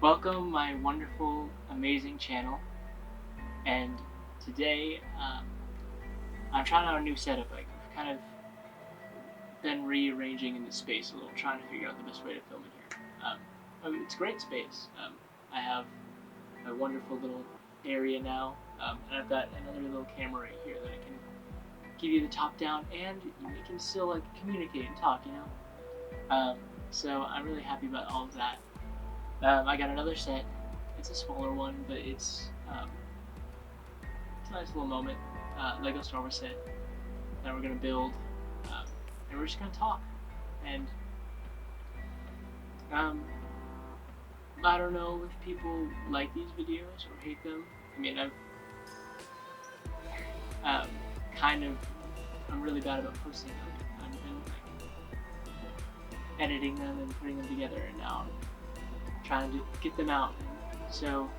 Welcome my wonderful, amazing channel, and today I'm trying out a new setup. I've kind of been rearranging in the space a little, trying to figure out the best way to film in here. It's great space. I have a wonderful little area now, and I've got another little camera right here that I can give you the top down, and you can still like communicate and talk, So I'm really happy about all of that. I got another set. It's a smaller one, but it's a nice little moment. Lego Star Wars set that we're gonna build, and we're just gonna talk. And I don't know if people like these videos or hate them. I mean, I'm really bad about posting them. I've been editing them and putting them together, and now I'm trying to get them out. So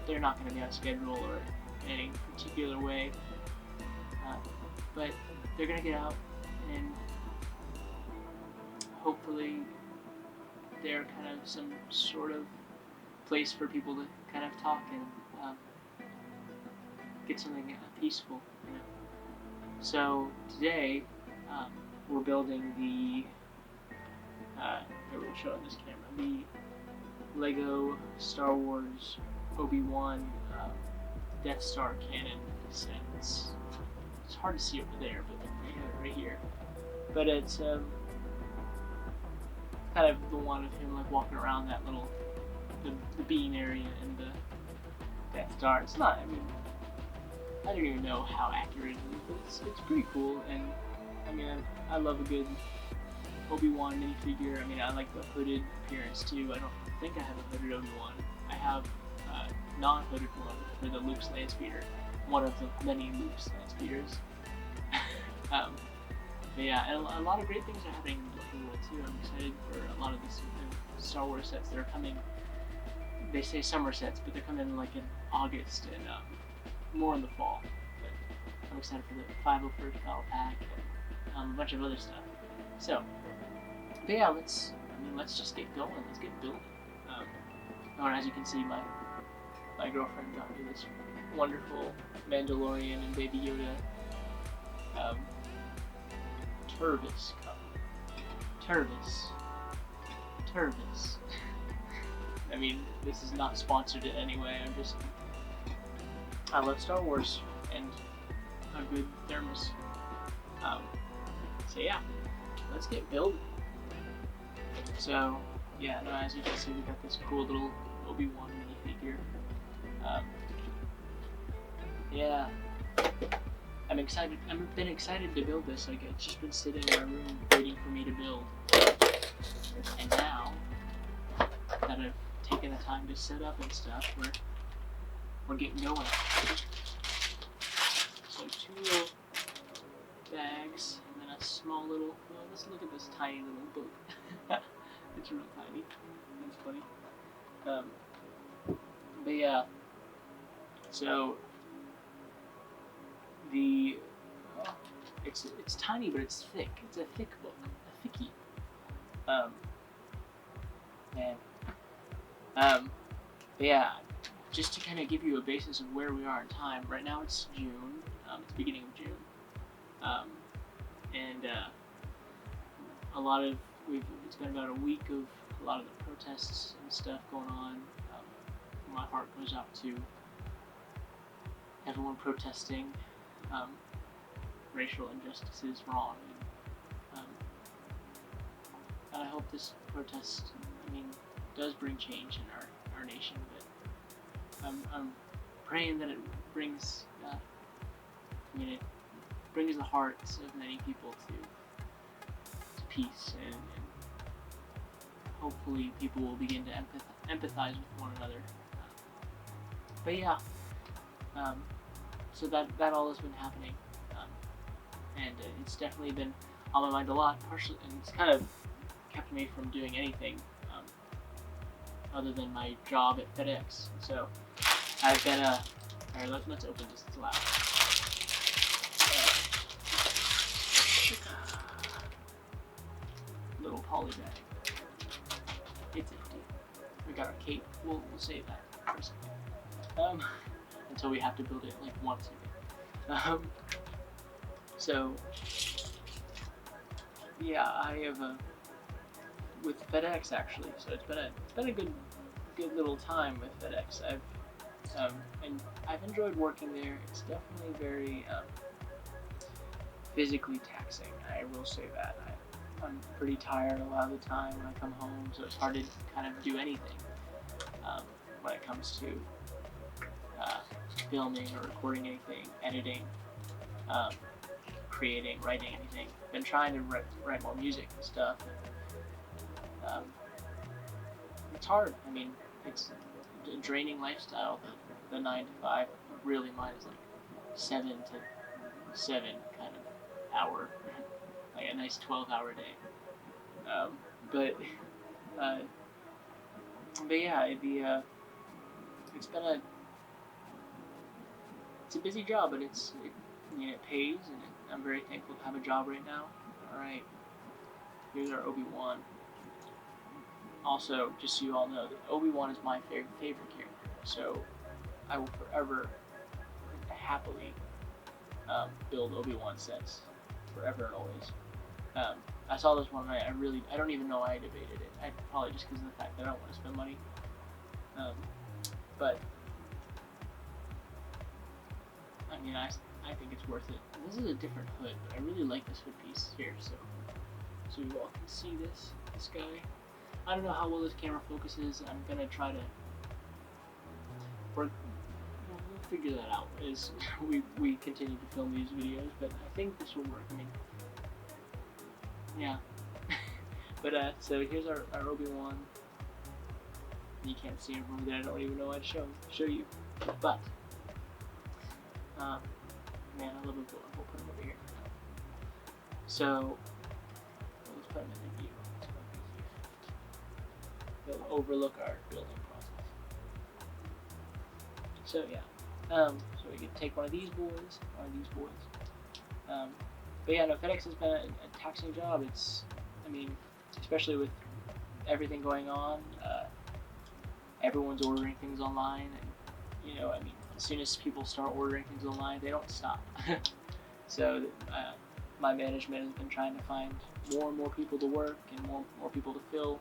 they're not going to be on schedule or in any particular way, but they're going to get out, and hopefully they're kind of some sort of place for people to kind of talk and get something peaceful. So today we're building the we'll show on this camera, the Lego Star Wars Obi-Wan Death Star cannon set. It's hard to see over there, but right here. But it's kind of the one of him like walking around that little the bean area in the Death Star. It's not. I mean, I don't even know how accurate it is, but it's pretty cool. And I mean, I love a good Obi-Wan minifigure. I mean, I like the hooded appearance too. I don't think I have a hooded Obi-Wan. I have a non-hooded one for the Luke's land speeder, one of the many Luke's land speeders. But yeah, and a lot of great things are happening in the world too. I'm excited for a lot of these Star Wars sets that are coming. They say summer sets, but they're coming like in August and more in the fall. But I'm excited for the 501st Battle Pack and a bunch of other stuff. So, but yeah, let's just get going. Let's get building. And as you can see, my girlfriend got me this wonderful Mandalorian and Baby Yoda Turvis cup. Turvis. I mean, this is not sponsored in any way. I love Star Wars and a good thermos. So yeah, let's get building. So yeah, as you can see, we got this cool little Obi-Wan minifigure. Yeah, I'm excited. I've been excited to build this. Like, it's just been sitting in my room waiting for me to build. And now that I've taken the time to set up and stuff, we're getting going. So 2 little bags, and then a small little. Well, let's look at this tiny little book. It's real tiny. That's funny. But yeah. So it's tiny, but it's thick. It's a thick book, a thickie. But yeah, just to kind of give you a basis of where we are in time. Right now it's June. It's the beginning of June. It's been about a week of a lot of the protests and stuff going on. My heart goes out to everyone protesting racial injustices wrong. And I hope this protest, does bring change in our nation. But I'm praying that it brings, it brings the hearts of many people to peace, and hopefully people will begin to empathize with one another. But yeah, so that all has been happening, and it's definitely been on my mind a lot, partially, and it's kind of kept me from doing anything other than my job at FedEx. So I've been alright, let's open this. It's loud. Little poly bag. It's empty. got our cape. We'll save that for a second. Until we have to build it like once again. So yeah, I have with FedEx actually. So it's been a good little time with FedEx. And I've enjoyed working there. It's definitely very physically taxing. I will say that. I'm pretty tired a lot of the time when I come home, so it's hard to kind of do anything when it comes to filming or recording anything, editing, creating, writing anything. Been trying to write more music and stuff. And, it's hard. I mean, it's a draining lifestyle. The 9 to 5. Really, mine is like 7 to 7 kind of hour, like a nice 12-hour day. But yeah, it's a busy job, but it pays, and I'm very thankful to have a job right now. All right, here's our Obi-Wan. Also, just so you all know, that Obi-Wan is my favorite character, so I will forever, happily build Obi-Wan sets, forever and always. I saw this one night. I don't even know why I debated it. Probably just because of the fact that I don't want to spend money. But I mean, I think it's worth it. This is a different hood, but I really like this hood piece here. So you all can see this guy. I don't know how well this camera focuses. I'm gonna try to work. We'll figure that out as we continue to film these videos. But I think this will work. I mean, yeah. But so here's our Obi-Wan. You can't see him from there. I don't even know how to show you. But man, I love him. We'll put him over here. So let's put him in the view. He'll overlook our building process. So yeah. So we can take one of these boys. But yeah, no, FedEx has been a taxing job. I mean, especially with everything going on, everyone's ordering things online, and I mean, as soon as people start ordering things online, they don't stop. So my management has been trying to find more and more people to work and more people to fill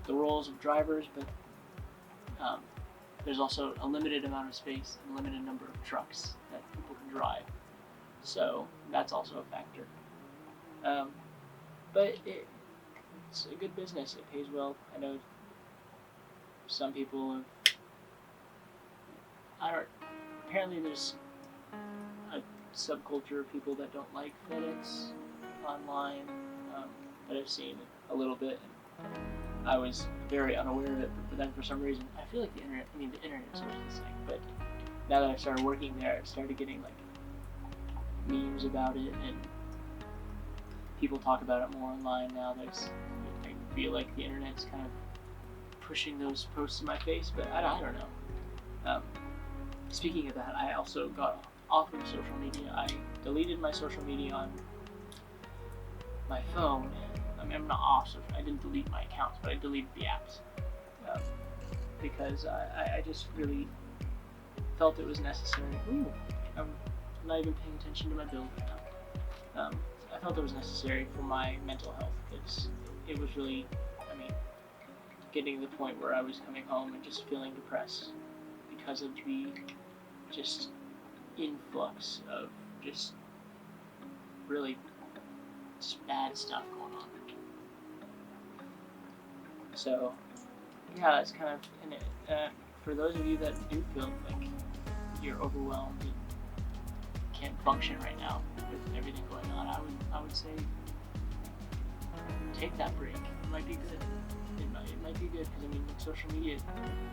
the roles of drivers, but there's also a limited amount of space and a limited number of trucks that people can drive. So that's also a factor. But it's a good business. It pays well. I know some people apparently there's a subculture of people that don't like FedEx online, that I've seen a little bit. I was very unaware of it, but then for some reason, I feel like the internet is always the same, but now that I started working there, I started getting like memes about it, and people talk about it more online now. I feel like the internet's kind of pushing those posts in my face, but I don't know. Speaking of that, I also got off of social media. I deleted my social media on my phone. I mean, I'm not off social. I didn't delete my accounts, but I deleted the apps because I just really felt it was necessary. Ooh, I'm not even paying attention to my build right now. I felt it was necessary for my mental health because it was really, getting to the point where I was coming home and just feeling depressed because of the just influx of just really bad stuff going on. So yeah, that's kind of in it. For those of you that do feel like you're overwhelmed and can't function right now with everything going on, I would say take that break. It might be good. It might be good because social media,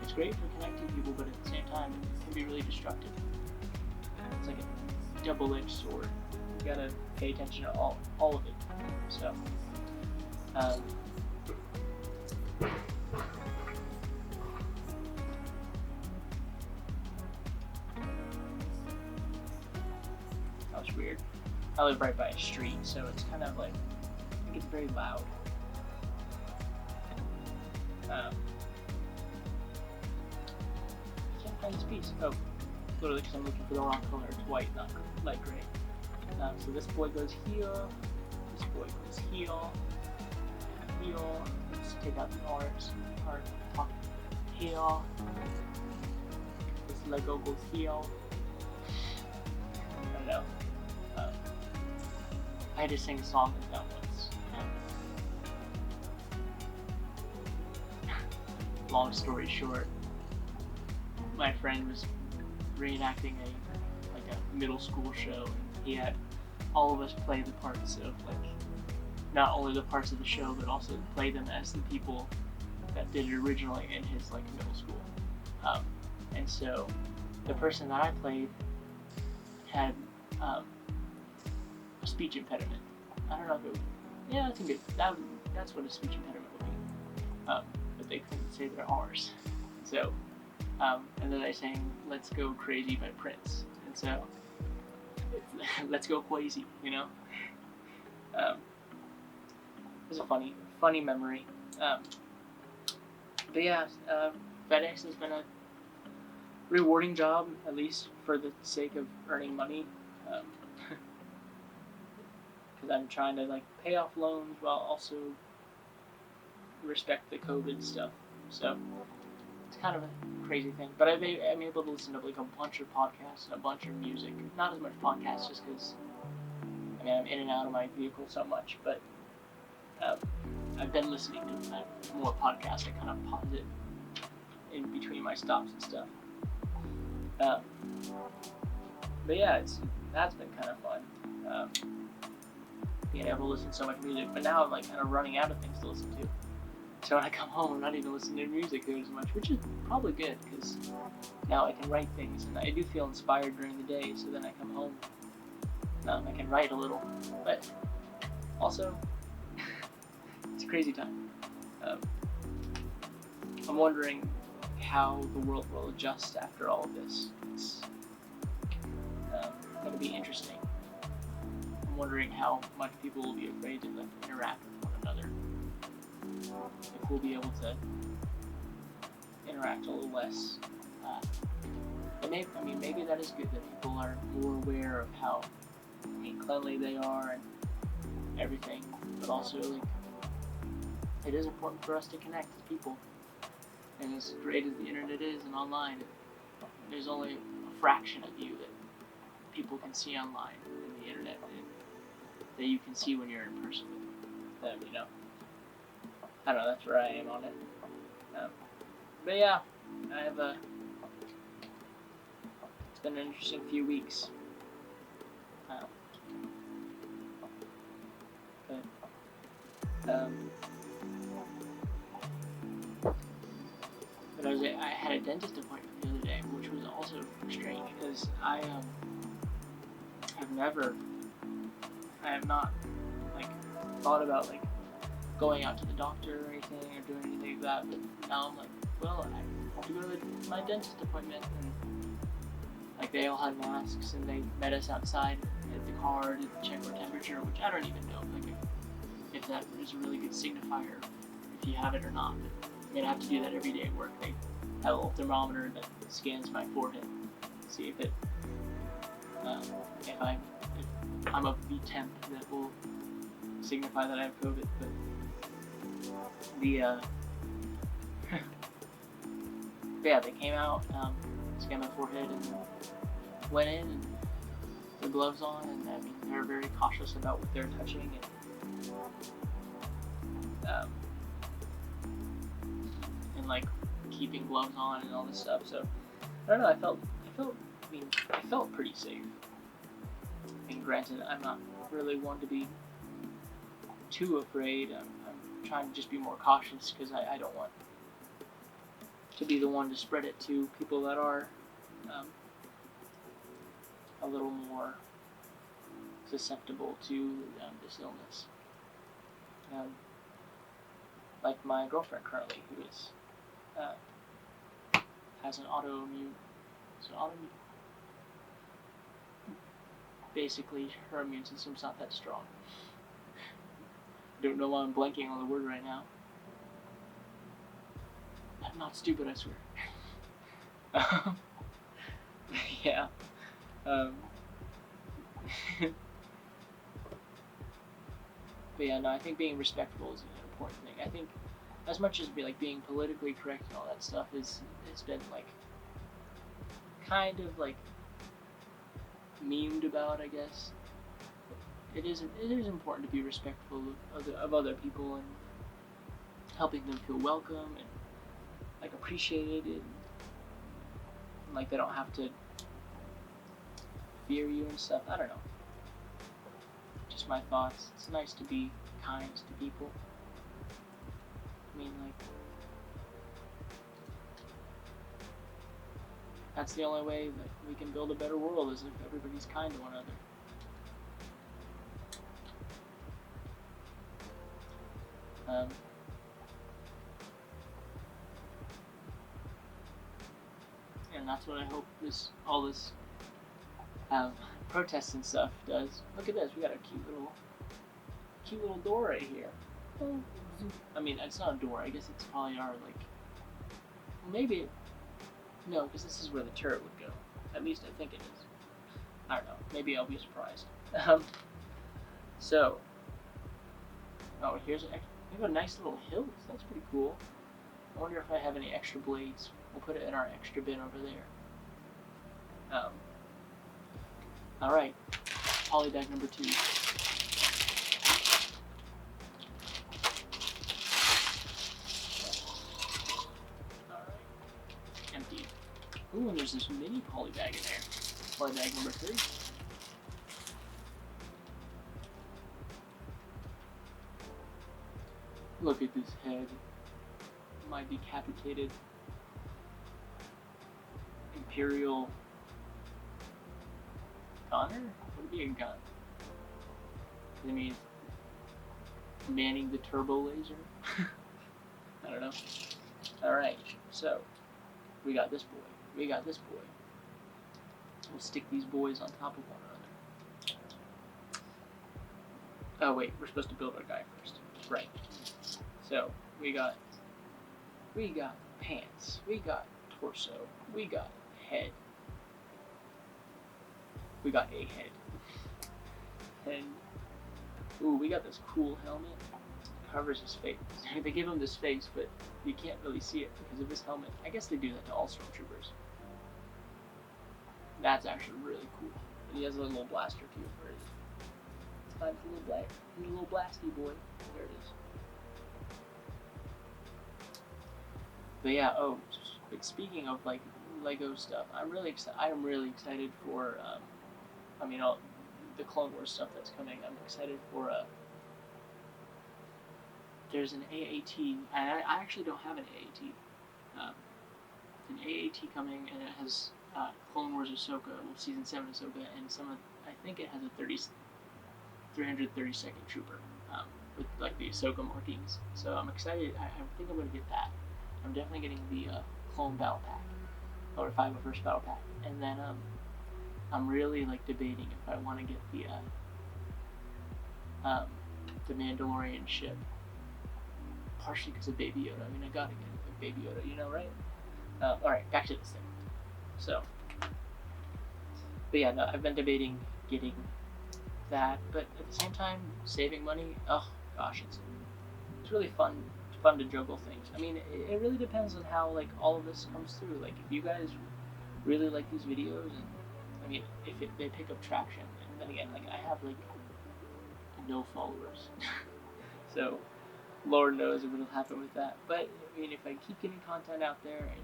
it's great for connecting people, but at the same time, it can be really destructive. It's like a double-edged sword. You gotta pay attention to all of it. So, that was weird. I live right by a street, so it's kind of like, it gets very loud. find this piece? Oh, literally because I'm looking for the wrong color. It's white, not light gray. So this boy goes here. This boy goes here. Here. Let's take out the orange. Top here. This Lego goes here. I don't know. I had to sing a song like that once. Long story short, my friend was reenacting a middle school show, and he had all of us play the parts of not only the parts of the show, but also play them as the people that did it originally in his middle school. And so the person that I played had a speech impediment. I don't know if it would, I think that's what a speech impediment would be. But they couldn't say their R's. So, and then they sang "Let's Go Crazy" by Prince. And so, let's go crazy, It was a funny memory. But yeah, FedEx has been a rewarding job, at least for the sake of earning money. Because I'm trying to pay off loans while also respect the COVID stuff. So it's kind of a crazy thing. But I'm able to listen to a bunch of podcasts and a bunch of music. Not as much podcasts, just because I'm in and out of my vehicle so much. But I've been listening to more podcasts. I kind of pause it in between my stops and stuff. But yeah, that's been kind of fun. Being able to listen to so much music. But now I'm kind of running out of things to listen to. So when I come home, I'm not even listening to music as much, which is probably good, because now I can write things, and I do feel inspired during the day, so then I come home, I can write a little, but also, it's a crazy time. I'm wondering how the world will adjust after all of this. It's going to be interesting. I'm wondering how much people will be afraid to interact with one another. If we'll be able to interact a little less. And maybe that is good, that people are more aware of how cleanly they are and everything, but also it is important for us to connect with people. And as great as the internet is and online, there's only a fraction of you that people can see online in the internet that you can see when you're in person with them, I don't know, that's where I am on it. But yeah, it's been an interesting few weeks. But I had a dentist appointment the other day, which was also strange, because I have not thought about going out to the doctor or anything, or doing anything like that, but now I'm well, I have to go to my dentist appointment, and they all had masks, and they met us outside at the car to check our temperature, which I don't even know if that is a really good signifier, if you have it or not. But I'm gonna have to do that every day at work. They have a little thermometer that scans my forehead, see if I'm up the temp, that will signify that I have COVID. But yeah, they came out, scanned my forehead, and went in, and the gloves on, and they're very cautious about what they're touching, and keeping gloves on and all this stuff. So I don't know. I felt pretty safe. Granted, I'm not really one to be too afraid. I'm trying to just be more cautious, because I don't want to be the one to spread it to people that are a little more susceptible to this illness. Like my girlfriend currently, who is has an autoimmune. Basically, her immune system's not that strong. Don't know why I'm blanking on the word right now. I'm not stupid, I swear. Yeah. Um, but yeah, no, I think being respectful is an important thing. I think as much as being politically correct and all that stuff has been like kind of like memed about, I guess. It is important to be respectful of other people and helping them feel welcome and like appreciated and like they don't have to fear you and stuff. I don't know. Just my thoughts. It's nice to be kind to people. I mean, like, that's the only way that we can build a better world is if everybody's kind to one another. And that's what I hope all this protests and stuff does. Look at this, we got a cute little door right here. I mean, it's not a door. I guess it's probably our maybe no, because this is where the turret would go. At least I think it is. I don't know. Maybe I'll be surprised. So, oh, we have a nice little hill. That's pretty cool. I wonder if I have any extra blades. We'll put it in our extra bin over there. Alright. Polybag number 2. Alright. Empty. Ooh, and there's this mini polybag in there. Polybag number 3. Look at this head. My decapitated Imperial gunner? Would it be a gun? I mean, manning the turbo laser? I don't know. Alright, so, we got this boy. We'll stick these boys on top of one another. Oh wait, we're supposed to build our guy first. Right. So, we got pants, we got torso, we got head. We got a head. And, ooh, we got this cool helmet. It covers his face. They give him this face, but you can't really see it because of his helmet. I guess they do that to all stormtroopers. That's actually really cool. And he has a little blaster too for his. It's time for a little blasty boy. There it is. But yeah, but speaking of like Lego stuff, I'm really excited for all the Clone Wars stuff that's coming. I'm excited for there's an AAT. I actually don't have an AAT. An AAT coming, and it has Clone Wars Ahsoka, Season 7 Ahsoka, and I think it has a 332nd Trooper with like the Ahsoka markings. So I'm excited. I think I'm going to get that. I'm definitely getting the Clone Battle Pack, or 501st Battle Pack, and then I'm really like debating if I want to get the Mandalorian ship, partially because of Baby Yoda. I mean, I gotta get Baby Yoda, you know, right? All right, back to this thing. So, but yeah, no, I've been debating getting that, but at the same time, saving money. Oh gosh, it's really fun to juggle things. I mean, it really depends on how like all of this comes through. Like if you guys really like these videos, and I mean, if they pick up traction, and then again, like I have like no followers, so Lord knows what will happen with that. But I mean, if I keep getting content out there and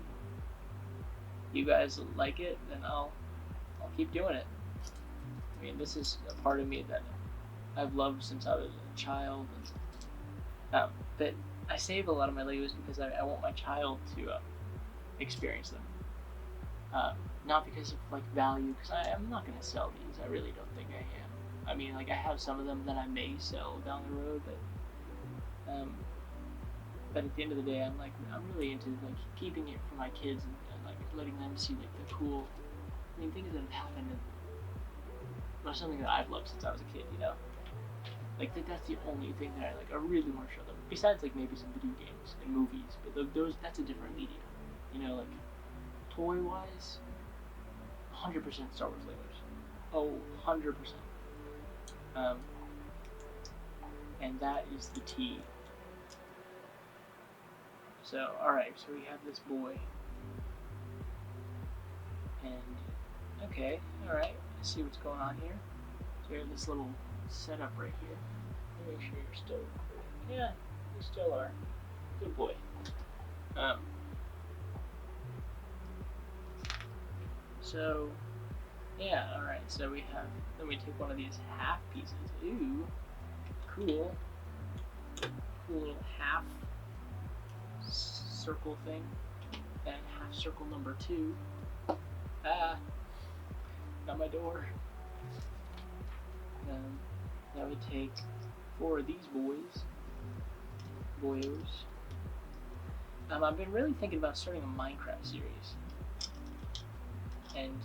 you guys like it, then I'll keep doing it. I mean, this is a part of me that I've loved since I was a child, and but I save a lot of my Legos because I want my child to experience them. Not because of like value, because I'm not gonna sell these. I really don't think I am. I mean, like I have some of them that I may sell down the road, but at the end of the day, I'm really into like keeping it for my kids and like letting them see like the cool, I mean, things that have happened, and or something that I've loved since I was a kid, you know. Like that's the only thing that I really want to show them. Besides like maybe some video games and movies, but that's a different medium, you know. Like toy wise, 100% Star Wars Legos. Oh, 100%. Um, and that is the T. So, alright, so we have this boy. And, okay, alright, let's see what's going on here. So we have this little setup right here. Let me make sure you're still recording. Yeah, you still are. Good boy. So, yeah, alright, so we have, then we take one of these half pieces. Ooh, cool. Cool little half circle thing. And half circle number 2. Ah, got my door. Now we take 4 of these boyos. I've been really thinking about starting a Minecraft series. And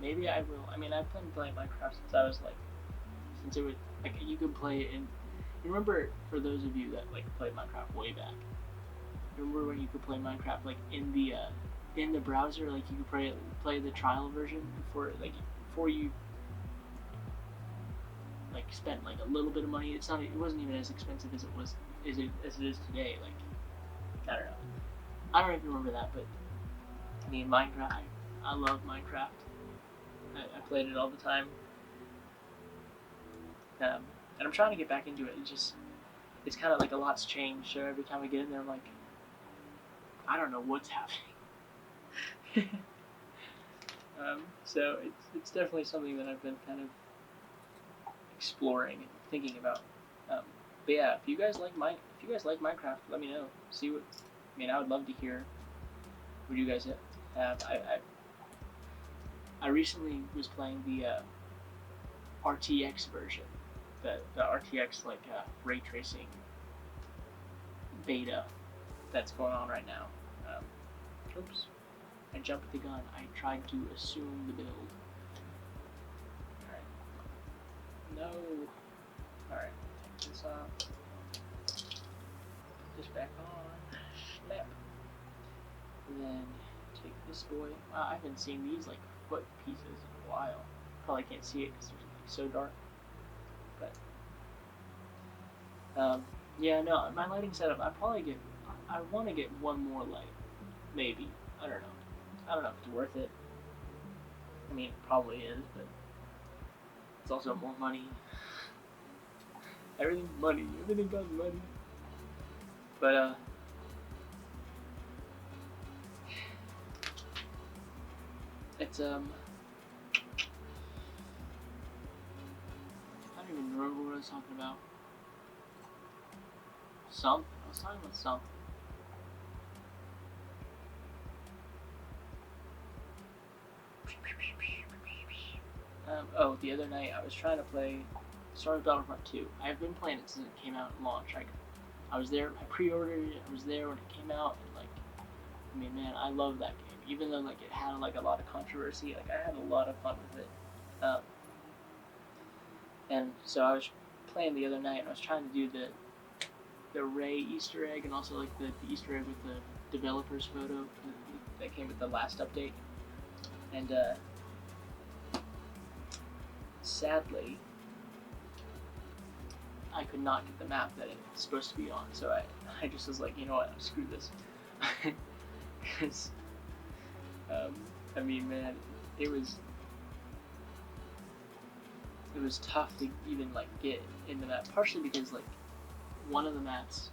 maybe I will. I mean, I've been playing Minecraft since I was since it was, you could play it in, you remember, for those of you that, played Minecraft way back, remember when you could play Minecraft, in the browser, you could play the trial version before you, spent, a little bit of money. It wasn't even as expensive as it is today, I don't know. I don't even remember that, but, I mean, Minecraft, I love Minecraft. I played it all the time. And I'm trying to get back into it. It's kind of a lot's changed, so every time I get in there, I'm like, I don't know what's happening. So it's definitely something that I've been kind of exploring and thinking about. But yeah, if you guys like Minecraft, let me know. I would love to hear what you guys have. I recently was playing the RTX version, the RTX ray tracing beta that's going on right now. Oops, I jumped the gun. I tried to assume the build. Alright. No. Alright, take this off. Put this back on. Snap. And then take this boy. Wow, I haven't seen these foot pieces in a while. Probably can't see it because it's so dark. But yeah, no, my lighting setup, I want to get one more light. Maybe. I don't know if it's worth it. I mean, it probably is, but it's also more money. Everything's money. Everything costs money. But, it's, I don't even remember what I was talking about. Something. I was talking about something. The other night I was trying to play Star Wars Battlefront 2. I've been playing it since it came out in launch. I was there, I pre-ordered it, I was there when it came out, and man, I love that game. Even though it had a lot of controversy, I had a lot of fun with it. And so I was playing the other night, and I was trying to do the Rey Easter egg, and also the Easter egg with the developer's photo that came with the last update. And sadly, I could not get the map that it's supposed to be on, so I just was like, you know what, screw this. Because, man, it was tough to even, get in the map, partially because, one of the maps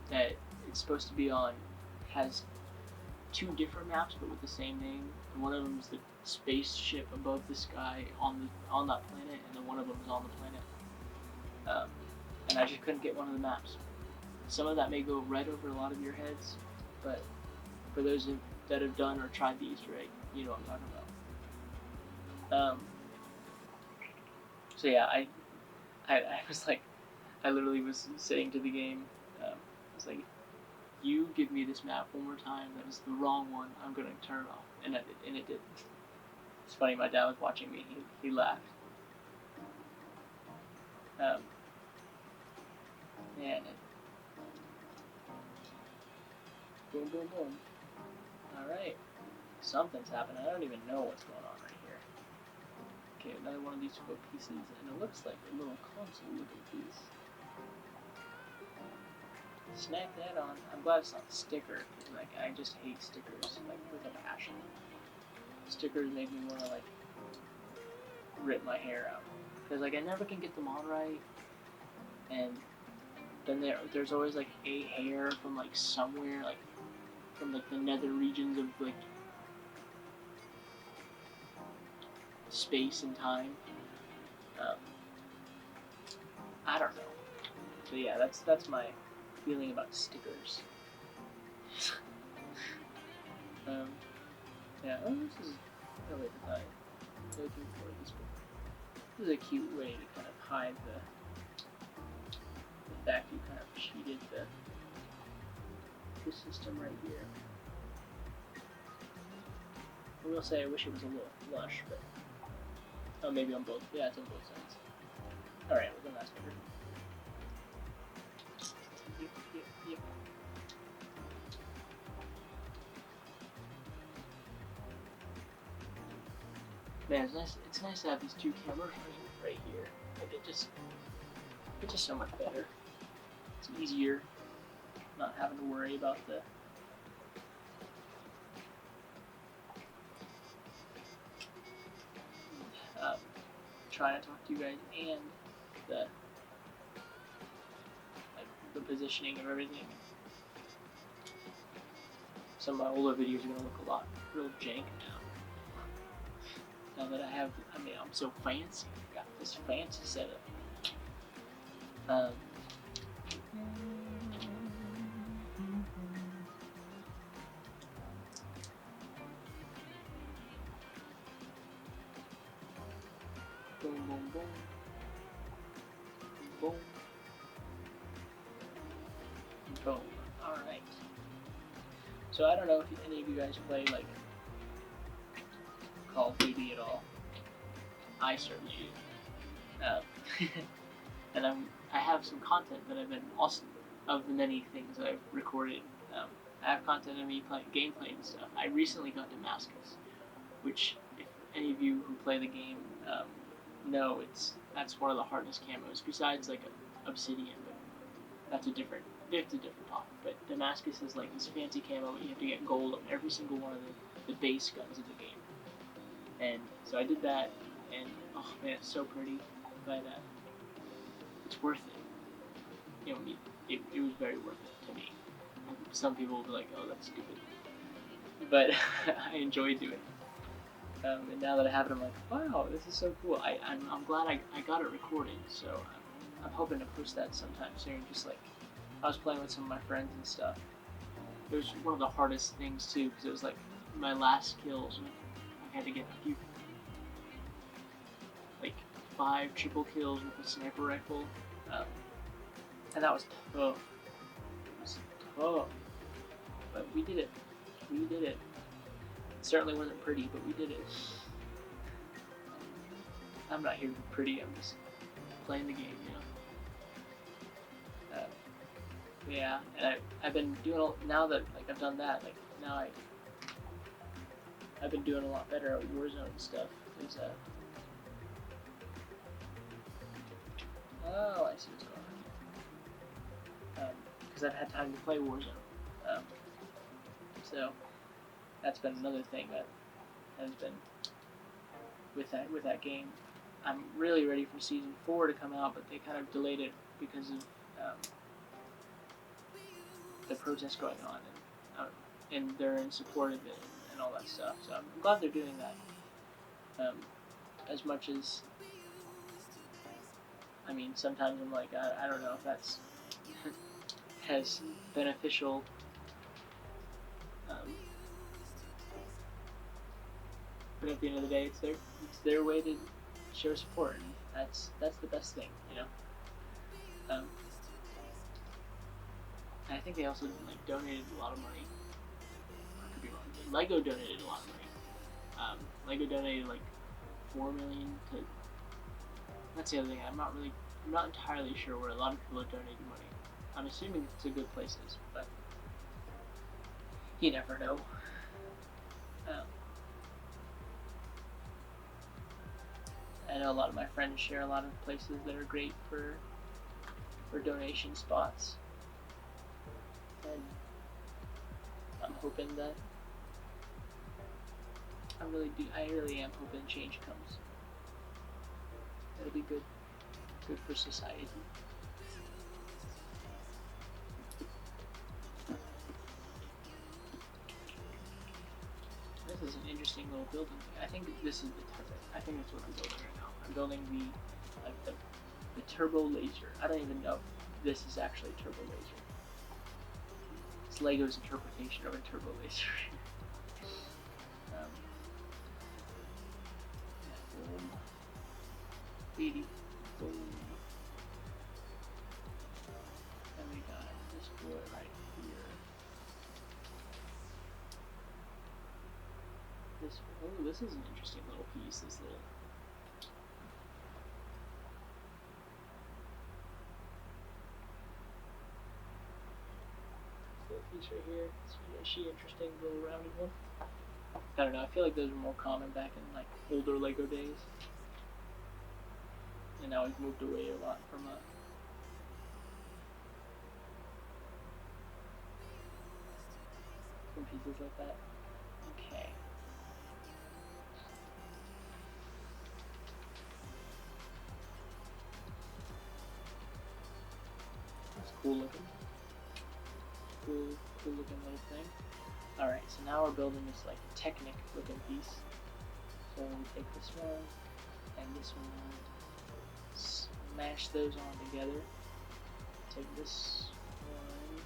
that it's supposed to be on has 2 different maps, but with the same name, and one of them is the spaceship above the sky on that planet, and then one of them is on the planet. And I just couldn't get one of the maps. Some of that may go right over a lot of your heads, but for those that have done or tried the Easter egg, you know what I'm talking about. So yeah, I was I literally was saying to the game, I was like, you give me this map one more time, that is the wrong one, I'm going to turn it off. And it did. It's funny, my dad was watching me, he laughed. Man, boom, boom, boom. Alright. Something's happening. I don't even know what's going on right here. Okay, another one of these foot pieces, and it looks like a little console looking piece. Snap that on. I'm glad it's not a sticker. Like, I just hate stickers, like, with a passion. Stickers make me want to, like, rip my hair out. Because, like, I never can get them on right. And then there's always, like, a hair from, like, somewhere, like, from, like, the nether regions of, like, space and time. I don't know. But yeah, that's my feeling about stickers. Yeah, oh, this is really design. Looking for this one. This is a cute way to kind of hide the fact you kind of cheated the system right here. I will say I wish it was a little flush, but oh, maybe on both. Yeah, it's on both sides. All right, well then that's better. Yep. Man, it's nice to have these two cameras right here. Like it's just so much better. It's easier not having to worry about the trying to talk to you guys and the positioning of everything. Some of my older videos are gonna look a lot real jank now. Now that I'm so fancy. I got this fancy setup. Boom, boom, boom. Boom. Boom. Alright. So I don't know if any of you guys play, like, Call of Duty at all. I certainly do. And I have some content that I've been awesome of the many things that I've recorded. I have content of me playing gameplay and stuff. I recently got Damascus, which if any of you who play the game know, that's one of the hardest camos besides like Obsidian, but that's a different topic. But Damascus is like this fancy camo, but you have to get gold on every single one of the base guns of the game. And so I did that, and oh man, it's so pretty. But it's worth it. You know, it was very worth it to me. Some people will be like, "Oh, that's stupid," but I enjoy doing it. And now that I have it, I'm like, "Wow, this is so cool." I'm glad I got it recorded. So I'm hoping to post that sometime soon. Just like I was playing with some of my friends and stuff. It was one of the hardest things too, because it was like my last kills. I had to get a few, like 5 triple kills with a sniper rifle, and that was tough. It was tough, but we did it. We did it. It certainly wasn't pretty, but we did it. I'm not here to be pretty. I'm just playing the game, you know. Yeah, and I've been doing now that like I've done that. Like now I've been doing a lot better at Warzone and stuff. Cause, oh, I see what's going on. Because I've had time to play Warzone. So that's been another thing that has been with that game. I'm really ready for Season 4 to come out, but they kind of delayed it because of the protests going on, and they're in support of it and all that stuff. So I'm glad they're doing that. As much as, I mean, sometimes I'm like, I don't know if that's has beneficial. But at the end of the day, it's their way to show support, and that's the best thing, you know. And I think they also like donated a lot of money. I could be wrong. Lego donated a lot of money. Lego donated like $4 million to. That's the other thing. I'm not entirely sure where a lot of people are donating money. I'm assuming it's to good places, but you never know. Um, I know a lot of my friends share a lot of places that are great for donation spots, and I'm hoping that I really am hoping change comes. It'll be good for society. This is an interesting little building. I think this is I think that's what I'm building right now. I'm building the turbo laser. I don't even know if this is actually a turbo laser. It's Lego's interpretation of a turbo laser. Boom. Beady. Boom. And we got this boy right here. This is an interesting little piece. This little piece right here. It's she interesting little rounded one. I don't know. I feel like those were more common back in like older Lego days, and now we've moved away a lot from pieces like that. Okay. That's cool looking. Cool looking little thing. Alright, so now we're building this like Technic looking piece. So we take this one and this one, smash those on together. Take this one,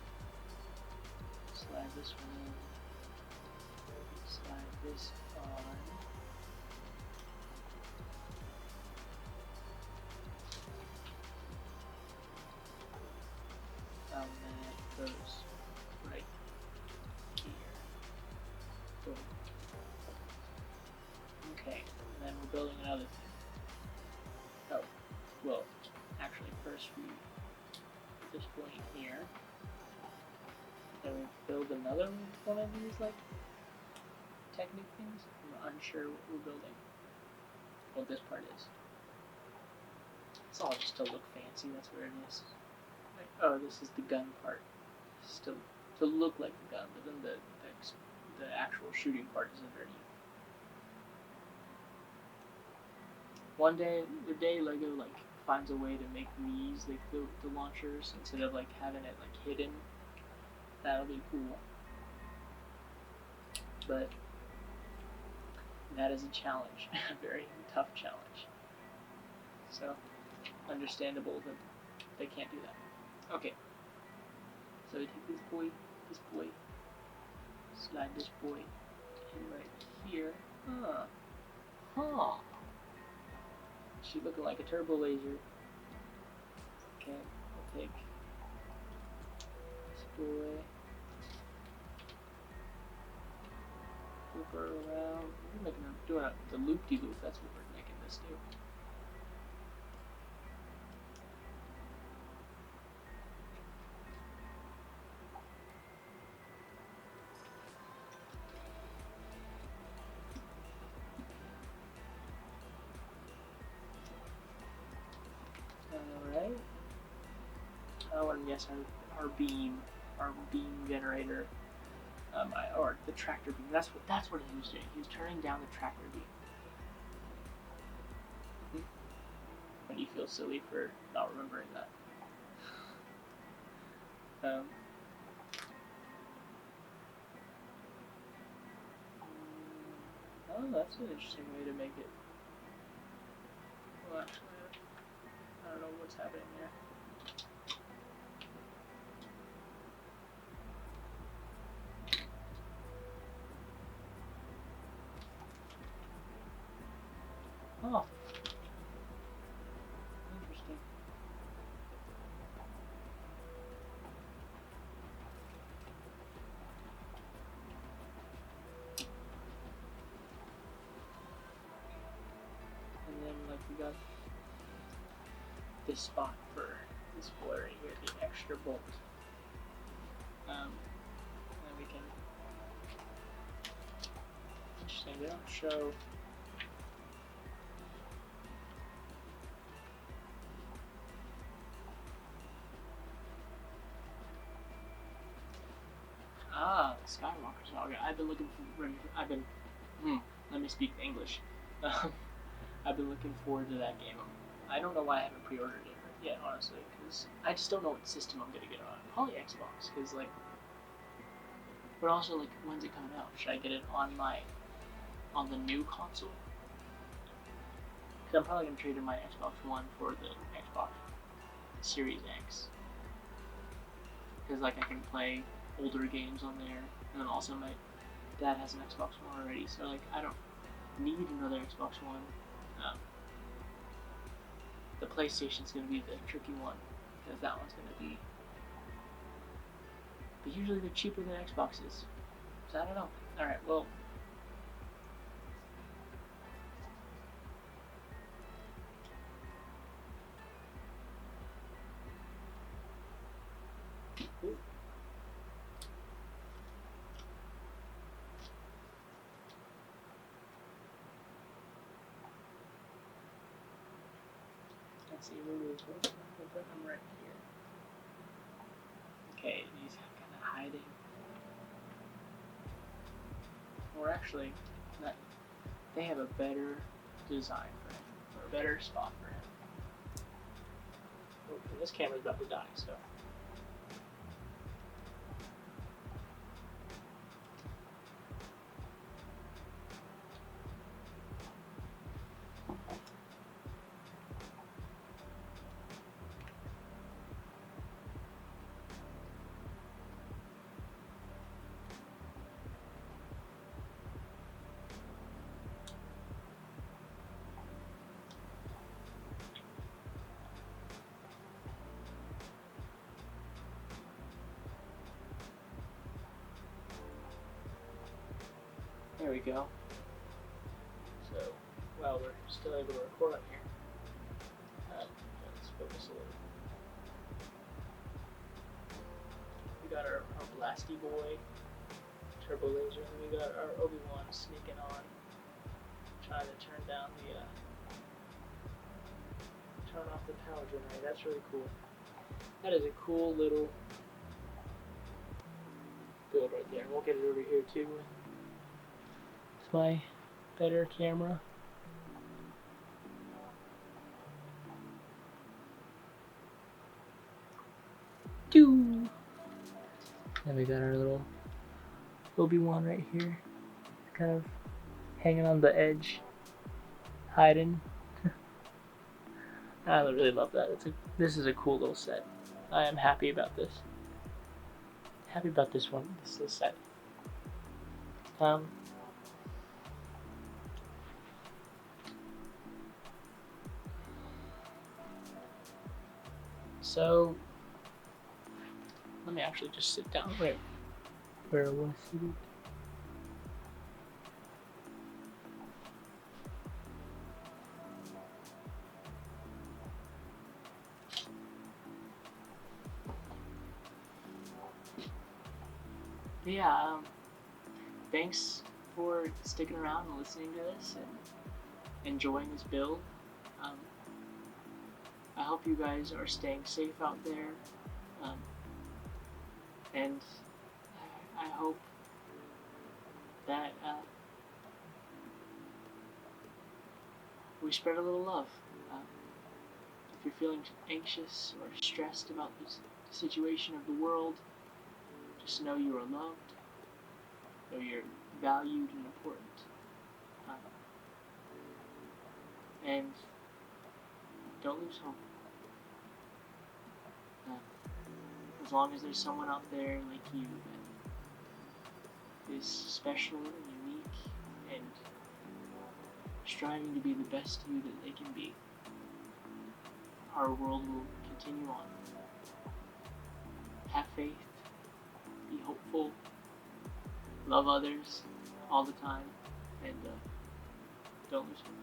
slide this one in, slide this on. And then it goes right here. Boom. Okay, and then we're building another thing. Oh, well, actually first we put this point here. Then we build another one of these like Technic things. I'm unsure what we're building. What this part is. It's all just to look fancy, that's where it is. Like, oh, this is the gun part. It's to look like the gun, but then the actual shooting part is underneath. One day, the day Lego like finds a way to make these like the launchers instead of like having it like hidden, that'll be cool. But that is a challenge, a very tough challenge. So understandable that they can't do that. Okay. So we take this boy, slide this boy in right here. Huh. She's looking like a turbo laser. Okay, we'll take this boy, flip her around. We're doing the loop-de-loop, that's what we're making this do. Alright. Oh, and yes, our beam generator, or the tractor beam. That's what he was doing. He was turning down the tractor beam. When you feel silly for not remembering that. Oh, that's an interesting way to make it. Well, actually, I don't know what's happening here. Oh. Interesting. And then, like, we got this spot for this boy right here, the extra bolt. And then we can they don't show. Ah, the Skywalker Saga. I've been looking for. Let me speak English. I've been looking forward to that game. I don't know why I haven't pre-ordered it yet, honestly, because I just don't know what system I'm gonna get it on. Probably Xbox, because like. But also, like, when's it coming out? Should I get it on the new console? Because I'm probably gonna trade in my Xbox One for the Xbox Series X. Because like I can play older games on there, and then also my dad has an Xbox One already, so like I don't need another Xbox One. The PlayStation's gonna be the tricky one, because that one's gonna be. But usually they're cheaper than Xboxes, so I don't know. All right, well. Let's see, we'll put them right here. Okay, he's kind of hiding. Or actually, they have a better design for him, or a better spot for him. Okay, this camera's about to die, so. There we go. So, well, we're still able to record on here. Let's focus a little. We got our Blasty Boy, Turbo Laser, and we got our Obi-Wan sneaking on, trying to turn off the power generator. That's really cool. That is a cool little build right there. We'll get it over here too. It's my better camera. Then we got our little Obi-Wan right here, kind of hanging on the edge, hiding. I really love that. This is a cool little set. I am happy about this. Happy about this one. This set. So let me actually just sit down right where I was sitting. Yeah, thanks for sticking around and listening to this and enjoying this build. I hope you guys are staying safe out there, and I hope that we spread a little love. If you're feeling anxious or stressed about the situation of the world, just know you are loved, know you're valued and important. And don't lose hope. As long as there's someone out there like you that is special and unique and striving to be the best you that they can be, our world will continue on. Have faith, be hopeful, love others all the time, and don't lose hope.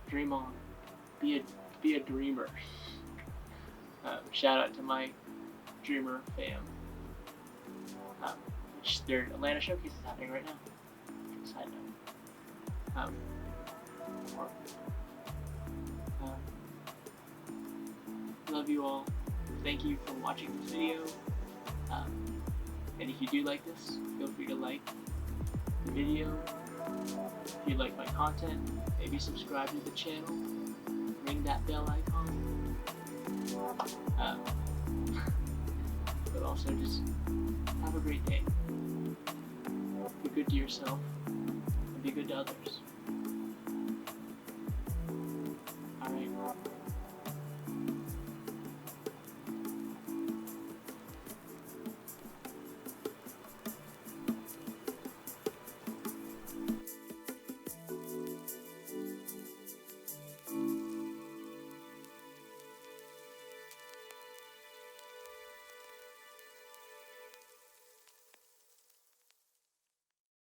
Dream on. Be a dreamer. Shout out to my Dreamer fam. Which their Atlanta showcase is happening right now. side note. Or, love you all. Thank you for watching this video. And if you do like this, feel free to like the video. If you like my content, maybe subscribe to the channel. Ring that bell icon. But also just have a great day. Be good to yourself and be good to others.